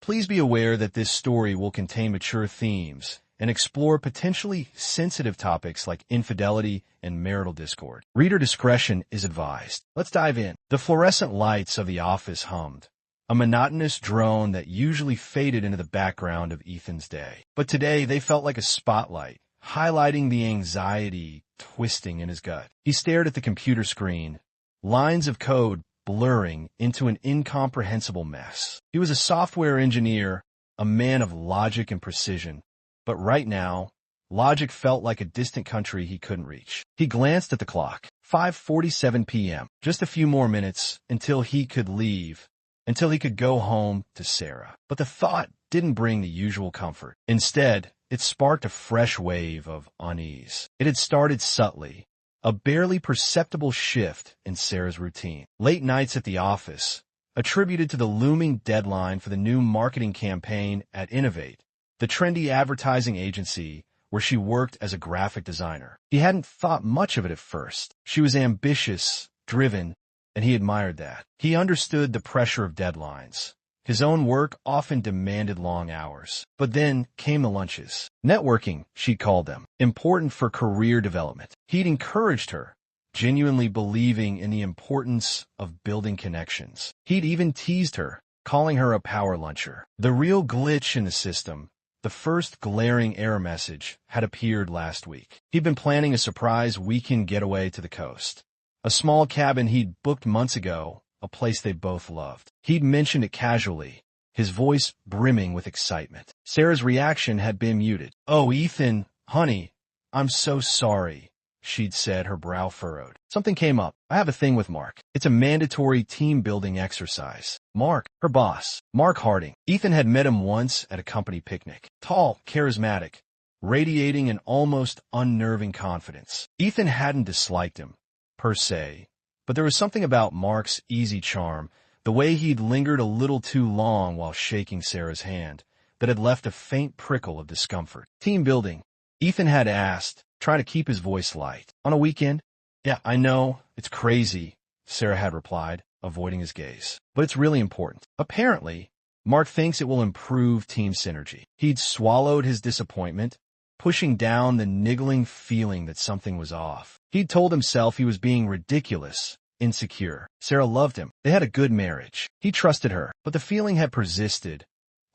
Please be aware that this story will contain mature themes and explore potentially sensitive topics like infidelity and marital discord. Reader discretion is advised. Let's dive in. The fluorescent lights of the office hummed, a monotonous drone that usually faded into the background of Ethan's day. But today they felt like a spotlight, highlighting the anxiety twisting in his gut. He stared at the computer screen, lines of code blurring into an incomprehensible mess. He was a software engineer, a man of logic and precision, but right now, logic felt like a distant country he couldn't reach. He glanced at the clock. 5:47 p.m. Just a few more minutes until he could leave, until he could go home to Sarah. But the thought didn't bring the usual comfort. Instead, it sparked a fresh wave of unease. It had started subtly, a barely perceptible shift in Sarah's routine. Late nights at the office, attributed to the looming deadline for the new marketing campaign at Innovate, the trendy advertising agency where she worked as a graphic designer. He hadn't thought much of it at first. She was ambitious, driven, and he admired that. He understood the pressure of deadlines. His own work often demanded long hours. But then came the lunches. Networking, she called them, important for career development. He'd encouraged her, genuinely believing in the importance of building connections. He'd even teased her, calling her a power luncher. The real glitch in the system, the first glaring error message, had appeared last week. He'd been planning a surprise weekend getaway to the coast. A small cabin he'd booked months ago, a place they both loved. He'd mentioned it casually, his voice brimming with excitement. Sarah's reaction had been muted. "Oh, Ethan, honey, I'm so sorry," she'd said, her brow furrowed. "Something came up. I have a thing with Mark. It's a mandatory team-building exercise." Mark, her boss, Mark Harding. Ethan had met him once at a company picnic. Tall, charismatic, radiating an almost unnerving confidence. Ethan hadn't disliked him, per se, but there was something about Mark's easy charm, the way he'd lingered a little too long while shaking Sarah's hand, that had left a faint prickle of discomfort. Team building, Ethan had asked, trying to keep his voice light. "On a weekend?" "Yeah, I know, it's crazy," Sarah had replied, avoiding his gaze. "But it's really important. Apparently, Mark thinks it will improve team synergy." He'd swallowed his disappointment, pushing down the niggling feeling that something was off. He'd told himself he was being ridiculous, insecure. Sarah loved him. They had a good marriage. He trusted her, but the feeling had persisted,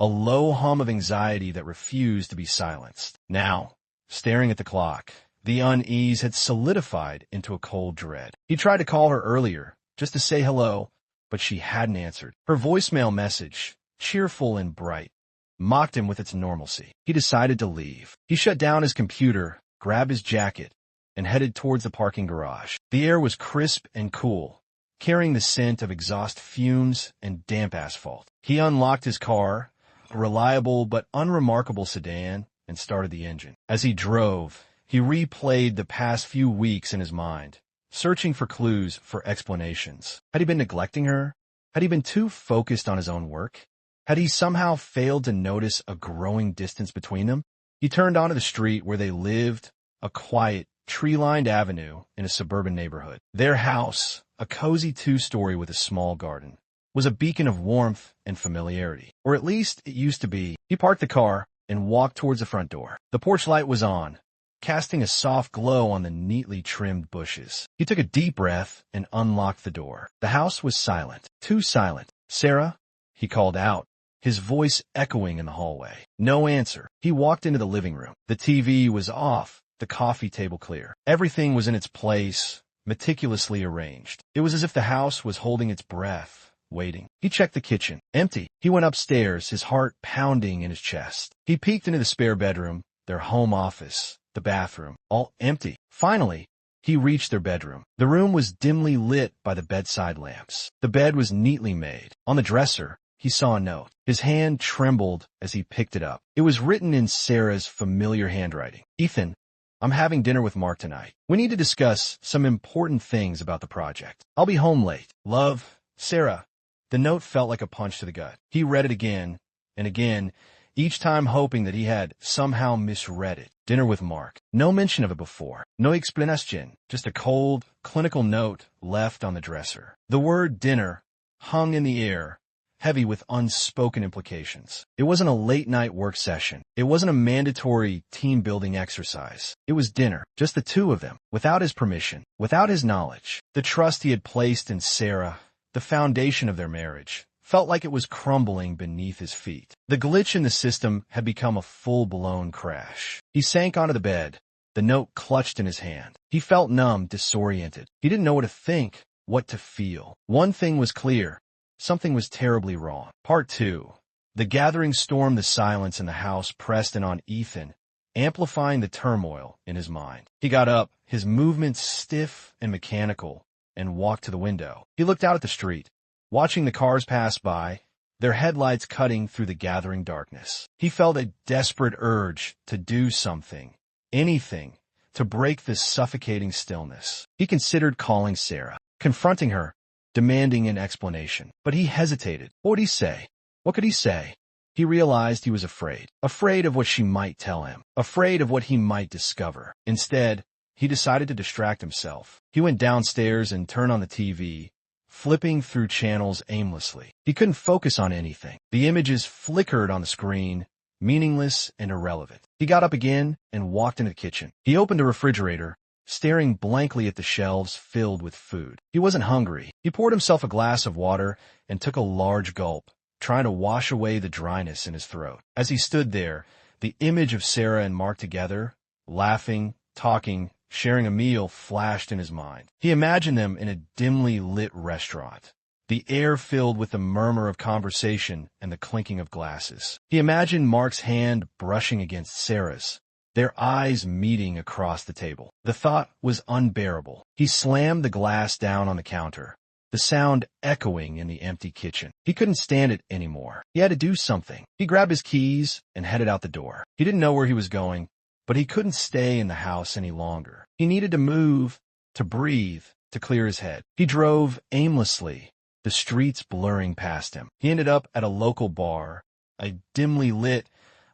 a low hum of anxiety that refused to be silenced. Now, staring at the clock, the unease had solidified into a cold dread. He tried to call her earlier, just to say hello, but she hadn't answered. Her voicemail message, cheerful and bright, mocked him with its normalcy. He decided to leave. He shut down his computer, grabbed his jacket, and headed towards the parking garage. The air was crisp and cool, carrying the scent of exhaust fumes and damp asphalt. He unlocked his car, a reliable but unremarkable sedan, and started the engine. As he drove, he replayed the past few weeks in his mind, searching for clues, for explanations. Had he been neglecting her? Had he been too focused on his own work? Had he somehow failed to notice a growing distance between them? He turned onto the street where they lived, a quiet, tree-lined avenue in a suburban neighborhood. Their house, a cozy two-story with a small garden, was a beacon of warmth and familiarity. Or at least it used to be. He parked the car and walked towards the front door. The porch light was on, casting a soft glow on the neatly trimmed bushes. He took a deep breath and unlocked the door. The house was silent, too silent. "Sarah?" he called out, his voice echoing in the hallway. No answer. He walked into the living room. The TV was off, the coffee table clear. Everything was in its place, meticulously arranged. It was as if the house was holding its breath, waiting. He checked the kitchen. Empty. He went upstairs, his heart pounding in his chest. He peeked into the spare bedroom, their home office, the bathroom, all empty. Finally, he reached their bedroom. The room was dimly lit by the bedside lamps. The bed was neatly made. On the dresser, he saw a note. His hand trembled as he picked it up. It was written in Sarah's familiar handwriting. "Ethan, I'm having dinner with Mark tonight. We need to discuss some important things about the project. I'll be home late. Love, Sarah." The note felt like a punch to the gut. He read it again and again, each time hoping that he had somehow misread it. Dinner with Mark. No mention of it before. No explanation. Just a cold, clinical note left on the dresser. The word dinner hung in the air, heavy with unspoken implications. It wasn't a late-night work session. It wasn't a mandatory team-building exercise. It was dinner, just the two of them, without his permission, without his knowledge. The trust he had placed in Sarah, the foundation of their marriage, felt like it was crumbling beneath his feet. The glitch in the system had become a full-blown crash. He sank onto the bed, the note clutched in his hand. He felt numb, disoriented. He didn't know what to think, what to feel. One thing was clear. Something was terribly wrong. Part 2. The gathering stormed the silence in the house, pressed in on Ethan, amplifying the turmoil in his mind. He got up, his movements stiff and mechanical, and walked to the window. He looked out at the street, watching the cars pass by, their headlights cutting through the gathering darkness. He felt a desperate urge to do something, anything, to break this suffocating stillness. He considered calling Sarah, confronting her, demanding an explanation. But he hesitated. What would he say? What could he say? He realized he was afraid. Afraid of what she might tell him. Afraid of what he might discover. Instead, he decided to distract himself. He went downstairs and turned on the TV, flipping through channels aimlessly. He couldn't focus on anything. The images flickered on the screen, meaningless and irrelevant. He got up again and walked into the kitchen. He opened a refrigerator, staring blankly at the shelves filled with food. He wasn't hungry. He poured himself a glass of water and took a large gulp, trying to wash away the dryness in his throat. As he stood there, the image of Sarah and Mark together, laughing, talking, sharing a meal flashed in his mind. He imagined them in a dimly lit restaurant, the air filled with the murmur of conversation and the clinking of glasses. He imagined Mark's hand brushing against Sarah's, their eyes meeting across the table. The thought was unbearable. He slammed the glass down on the counter, the sound echoing in the empty kitchen. He couldn't stand it anymore. He had to do something. He grabbed his keys and headed out the door. He didn't know where he was going, but he couldn't stay in the house any longer. He needed to move, to breathe, to clear his head. He drove aimlessly, the streets blurring past him. He ended up at a local bar, a dimly lit,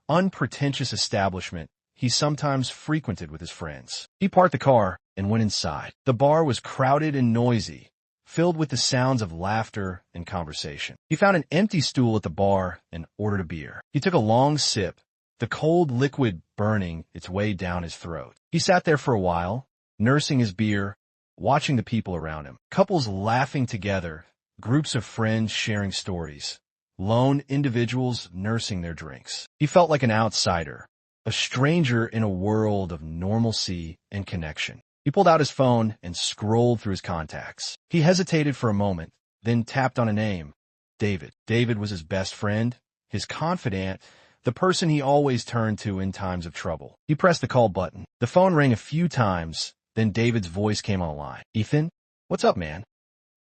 unpretentious establishment he sometimes frequented with his friends. He parked the car and went inside. The bar was crowded and noisy, filled with the sounds of laughter and conversation. He found an empty stool at the bar and ordered a beer. He took a long sip, the cold liquid burning its way down his throat. He sat there for a while, nursing his beer, watching the people around him. Couples laughing together, groups of friends sharing stories, lone individuals nursing their drinks. He felt like an outsider, a stranger in a world of normalcy and connection. He pulled out his phone and scrolled through his contacts. He hesitated for a moment, then tapped on a name. David. David was his best friend, his confidant, the person he always turned to in times of trouble. He pressed the call button. The phone rang a few times, then David's voice came on the line. Ethan? What's up, man?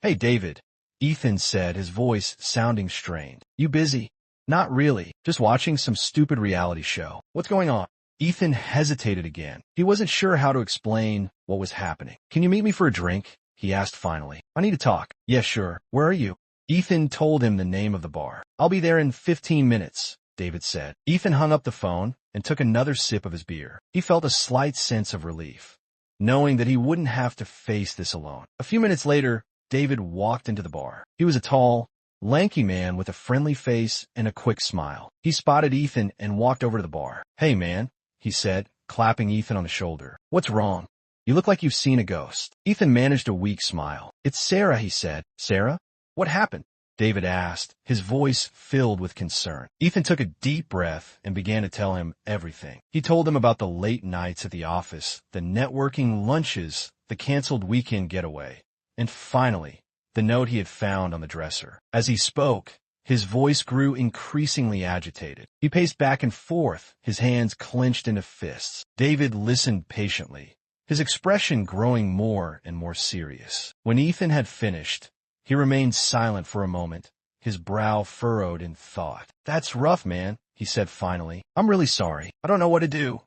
Hey, David. Ethan said, his voice sounding strained. You busy? Not really. Just watching some stupid reality show. What's going on? Ethan hesitated again. He wasn't sure how to explain what was happening. Can you meet me for a drink? He asked finally. I need to talk. Yeah, sure. Where are you? Ethan told him the name of the bar. I'll be there in 15 minutes, David said. Ethan hung up the phone and took another sip of his beer. He felt a slight sense of relief, knowing that he wouldn't have to face this alone. A few minutes later, David walked into the bar. He was a tall, lanky man with a friendly face and a quick smile. He spotted Ethan and walked over to the bar. Hey, man, he said, clapping Ethan on the shoulder. What's wrong? You look like you've seen a ghost. Ethan managed a weak smile. It's Sarah, he said. Sarah? What happened? David asked, his voice filled with concern. Ethan took a deep breath and began to tell him everything. He told him about the late nights at the office, the networking lunches, the canceled weekend getaway, and finally, the note he had found on the dresser. As he spoke, his voice grew increasingly agitated. He paced back and forth, his hands clenched into fists. David listened patiently, his expression growing more and more serious. When Ethan had finished, he remained silent for a moment, his brow furrowed in thought. That's rough, man, he said finally. I'm really sorry. I don't know what to do.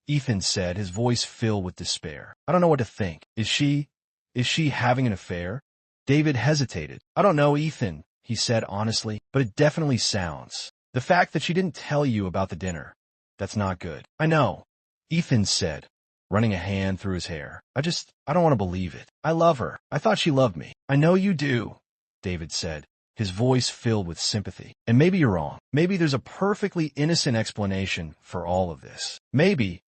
Ethan said, his voice filled with despair. I don't know what to think. Is she having an affair? David hesitated. I don't know, Ethan, he said honestly, but it definitely sounds. The fact that she didn't tell you about the dinner, that's not good. I know, Ethan said, running a hand through his hair. I don't want to believe it. I love her. I thought she loved me. I know you do, David said, his voice filled with sympathy. And maybe you're wrong. Maybe there's a perfectly innocent explanation for all of this. Maybe,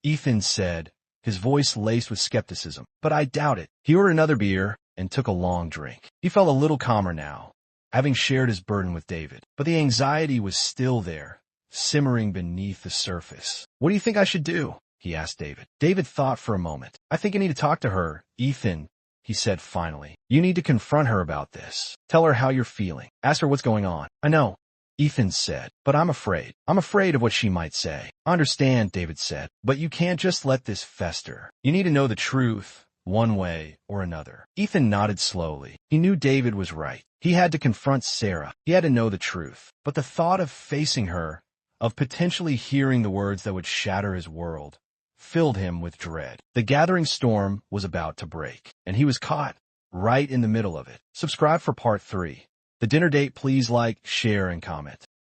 Ethan said, his voice laced with skepticism. But I doubt it. He ordered another beer and took a long drink. He felt a little calmer now, having shared his burden with David. But the anxiety was still there, simmering beneath the surface. What do you think I should do? He asked David. David thought for a moment. I think I need to talk to her, Ethan, he said finally. You need to confront her about this. Tell her how you're feeling. Ask her what's going on. I know, Ethan said, but I'm afraid. I'm afraid of what she might say. I understand, David said, but you can't just let this fester. You need to know the truth, one way or another. Ethan nodded slowly. He knew David was right. He had to confront Sarah. He had to know the truth. But the thought of facing her, of potentially hearing the words that would shatter his world, filled him with dread. The gathering storm was about to break, and he was caught right in the middle of it. Subscribe for part 3. The dinner date, please like, share, and comment.